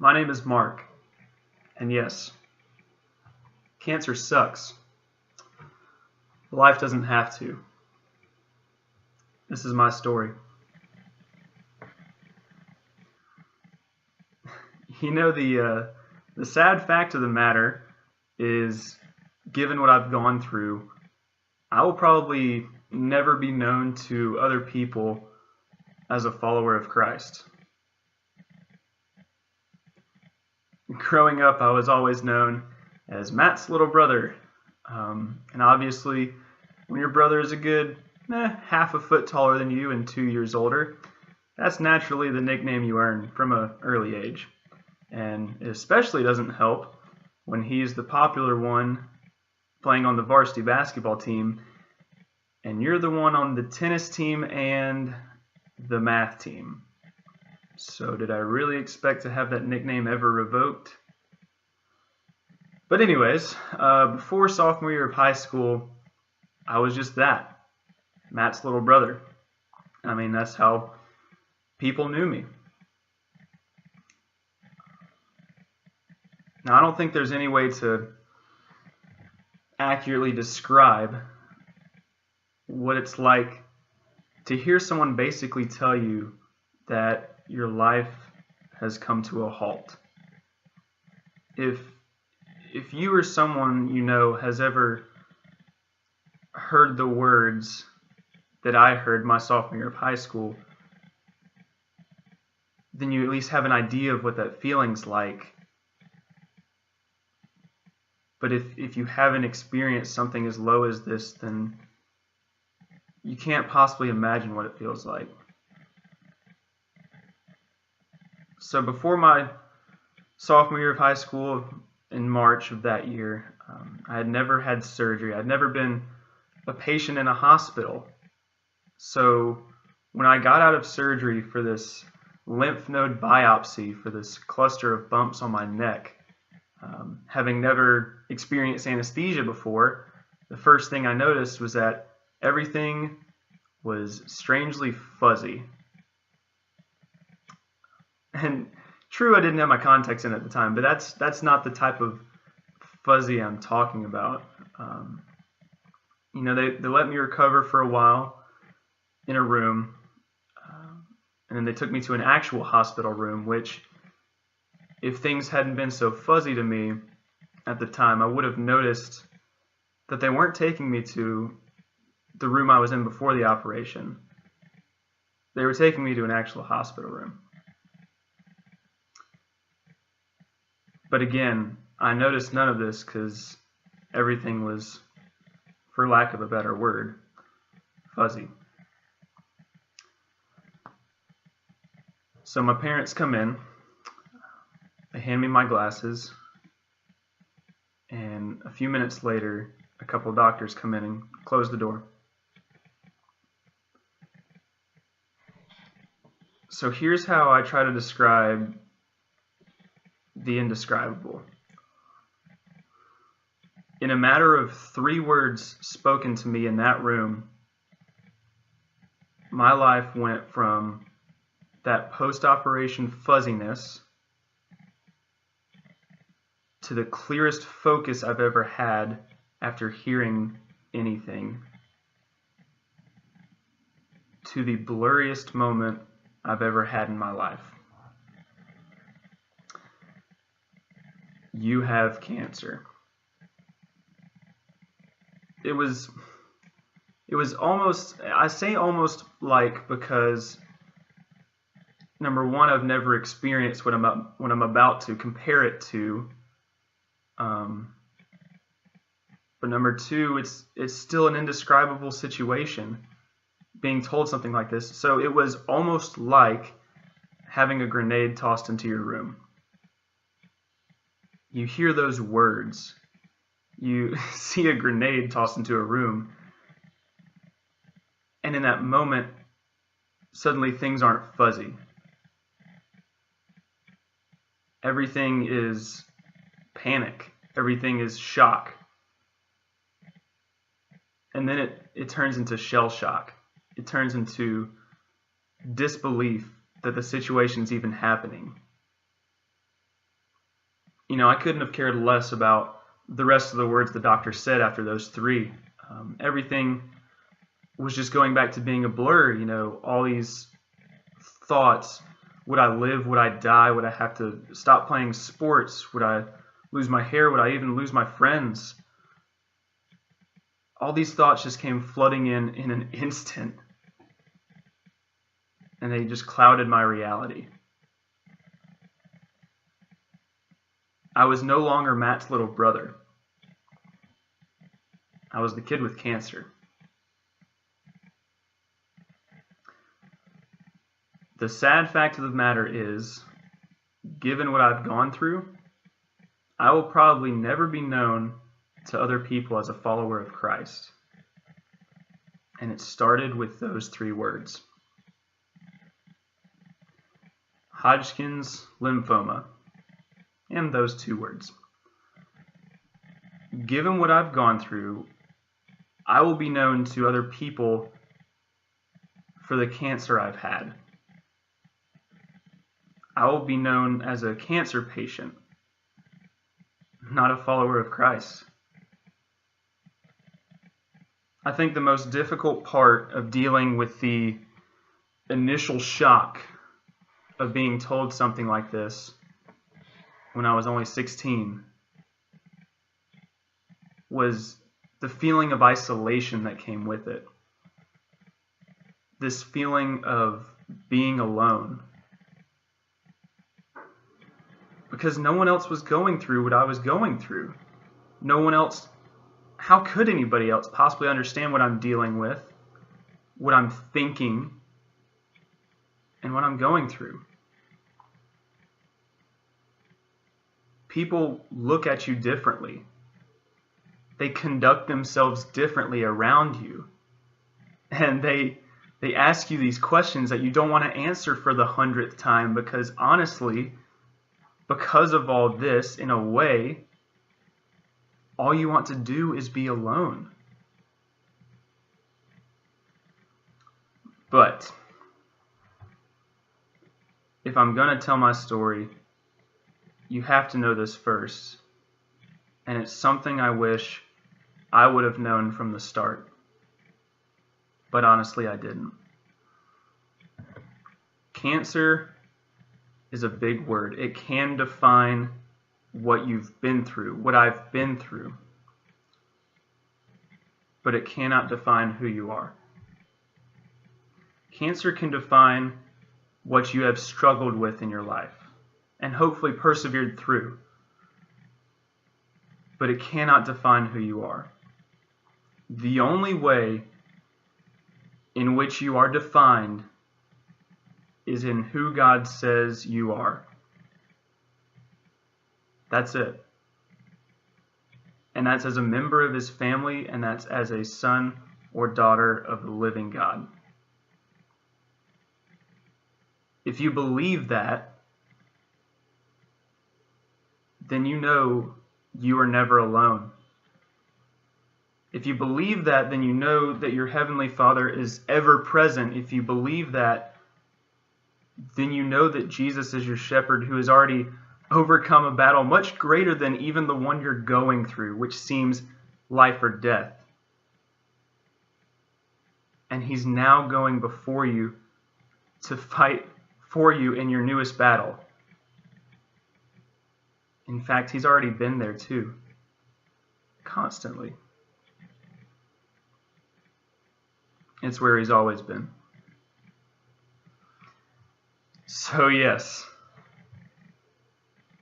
My name is Mark, and yes, cancer sucks. Life doesn't have to. This is my story. The sad fact of the matter is, given what I've gone through, I will probably never be known to other people as a follower of Christ. Growing up, I was always known as Matt's little brother. And obviously, when your brother is a good half a foot taller than you and 2 years older, that's naturally the nickname you earn from an early age. And it especially doesn't help when he's the popular one playing on the varsity basketball team, and you're the one on the tennis team and the math team. So did I really expect to have that nickname ever revoked? But anyways, before sophomore year of high school, I was just that, Matt's little brother. I mean, that's how people knew me. Now, I don't think there's any way to accurately describe what it's like to hear someone basically tell you that your life has come to a halt. If you or someone you know has ever heard the words that I heard my sophomore year of high school, then you at least have an idea of what that feeling's like. But if you haven't experienced something as low as this, then you can't possibly imagine what it feels like. So before my sophomore year of high school, in March of that year, I had never had surgery. I'd never been a patient in a hospital. So when I got out of surgery for this lymph node biopsy for this cluster of bumps on my neck, having never experienced anesthesia before, the first thing I noticed was that everything was strangely fuzzy. And true, I didn't have my contacts in at the time, but that's not the type of fuzzy I'm talking about. They let me recover for a while in a room, and then they took me to an actual hospital room, which, if things hadn't been so fuzzy to me at the time, I would have noticed that they weren't taking me to the room I was in before the operation. They were taking me to an actual hospital room. But again, I noticed none of this because everything was, for lack of a better word, fuzzy. So my parents come in, they hand me my glasses, and a few minutes later, a couple doctors come in and close the door. So here's how I try to describe the indescribable. In a matter of 3 words spoken to me in that room, my life went from that post-operation fuzziness to the clearest focus I've ever had after hearing anything, to the blurriest moment I've ever had in my life. You have cancer. It was almost, I say almost like, because number one, I've never experienced what I'm about to compare it to. But number two, it's still an indescribable situation, being told something like this. So it was almost like having a grenade tossed into your room. You hear those words, you see a grenade tossed into a room, and in that moment, suddenly things aren't fuzzy. Everything is panic. Everything is shock. And then it turns into shell shock. It turns into disbelief that the situation's even happening. I couldn't have cared less about the rest of the words the doctor said after those three. Everything was just going back to being a blur. All these thoughts. Would I live? Would I die? Would I have to stop playing sports? Would I lose my hair? Would I even lose my friends? All these thoughts just came flooding in an instant. And they just clouded my reality. I was no longer Matt's little brother. I was the kid with cancer. The sad fact of the matter is, given what I've gone through, I will probably never be known to other people as a follower of Christ. And it started with those three words. Hodgkin's lymphoma, and those two words. Given what I've gone through, I will be known to other people for the cancer I've had. I will be known as a cancer patient, not a follower of Christ. I think the most difficult part of dealing with the initial shock of being told something like this when I was only 16 was the feeling of isolation that came with it. This feeling of being alone. Because no one else was going through what I was going through. No one else, how could anybody else possibly understand what I'm dealing with, what I'm thinking, and what I'm going through? People look at you differently. They conduct themselves differently around you. And they ask you these questions that you don't want to answer for the 100th time because honestly, because of all this, in a way, all you want to do is be alone. But if I'm going to tell my story, you have to know this first. And it's something I wish I would have known from the start. But honestly, I didn't. Cancer is a big word. It can define what you've been through, what I've been through. But it cannot define who you are. Cancer can define what you have struggled with in your life and hopefully persevered through. But it cannot define who you are. The only way in which you are defined is in who God says you are. That's it. And that's as a member of His family, and that's as a son or daughter of the living God. If you believe that, then you know you are never alone. If you believe that, then you know that your Heavenly Father is ever present. If you believe that, then you know that Jesus is your shepherd who has already overcome a battle much greater than even the one you're going through, which seems life or death. And He's now going before you to fight for you in your newest battle. In fact, He's already been there too, constantly. It's where He's always been. So yes,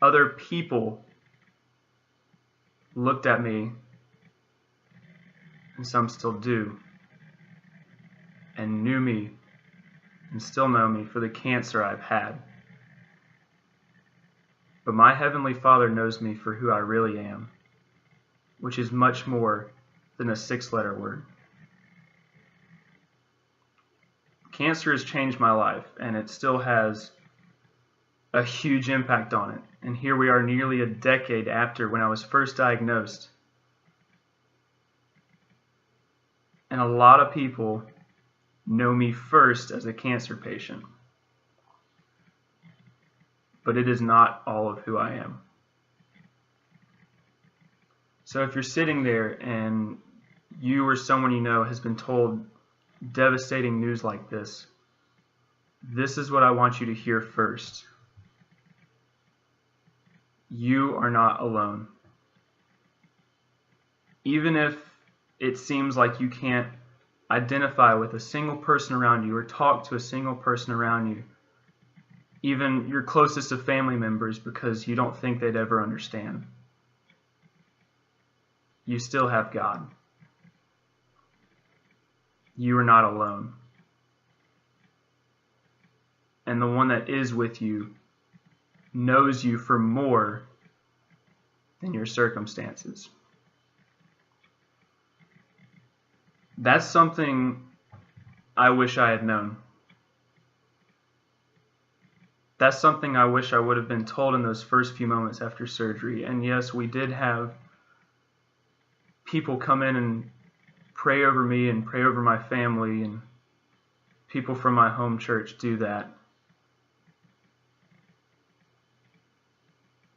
other people looked at me, and some still do, and knew me, and still know me for the cancer I've had. But my Heavenly Father knows me for who I really am, which is much more than a 6-letter word. Cancer has changed my life, and it still has a huge impact on it. And here we are nearly a decade after when I was first diagnosed. And a lot of people know me first as a cancer patient. But it is not all of who I am. So if you're sitting there and you or someone you know has been told devastating news like this is what I want you to hear first. You are not alone. Even if it seems like you can't identify with a single person around you or talk to a single person around you, even your closest of family members, because you don't think they'd ever understand, you still have God. You are not alone. And the one that is with you knows you for more than your circumstances. That's something I wish I had known. That's something I wish I would have been told in those first few moments after surgery. And yes, we did have people come in and pray over me and pray over my family, and people from my home church do that.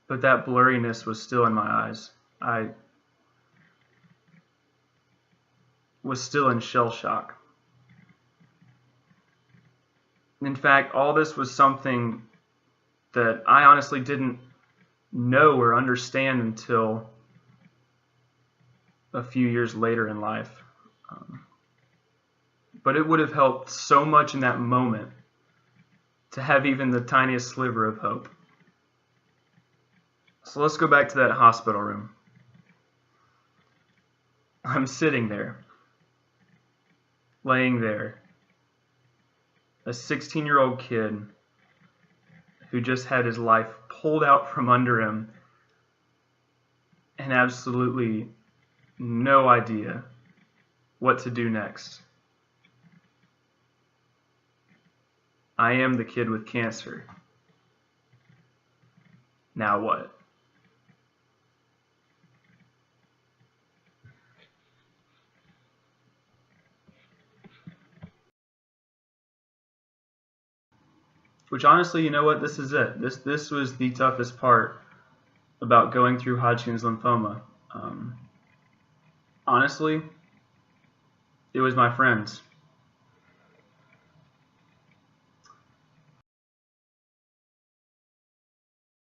But that blurriness was still in my eyes. I was still in shell shock. In fact, all this was something that I honestly didn't know or understand until a few years later in life. But it would have helped so much in that moment to have even the tiniest sliver of hope. So let's go back to that hospital room. I'm sitting there, laying there, a 16-year-old kid who just had his life pulled out from under him and absolutely no idea what to do next. I am the kid with cancer. Now what? Which honestly, you know what? This is it. This was the toughest part about going through Hodgkin's lymphoma. Honestly, it was my friends.